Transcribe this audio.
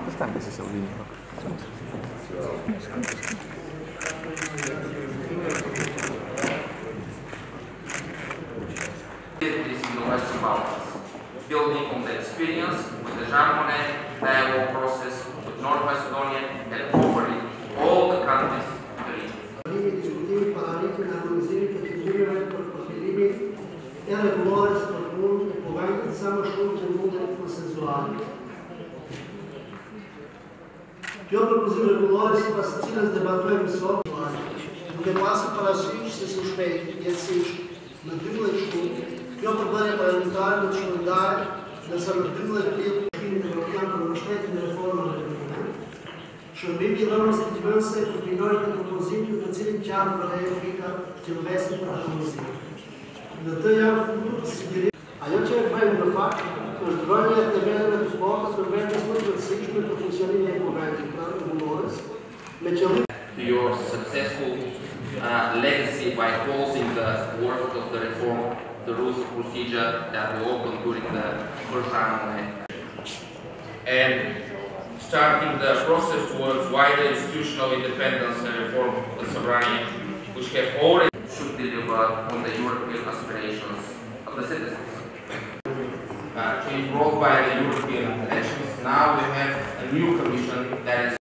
Bastante ese sobrino. This innovation balance, building on the experience with the Jean Monnet dialogue process with North Macedonia and offering all the countries of the region. Eu propusi regulores para as tiras de batalha só, porque passa para as filhas se suspeita e assim na Bíblia que eu trabalho para lutar na disponibilidade dessa Bíblia que eu respeito da reforma da Bíblia. Шумим и лъвно се тивън се комбинорите пропозити да цели тяло на Европика, теловесни пропозити. На тъй явно функция си директно. А я че е двоен да факт, междувърният неведен на спорта, съвреден случва всичко и професионални моменти, правилно говорес. To your successful legacy by closing the work of the reform, the rules of procedure that we opened during the first round, and starting the process towards wider institutional independence and reform of the sovereignty, which have already should deliver on the European aspirations of the citizens. Change brought by the European elections. Now we have a new Commission that is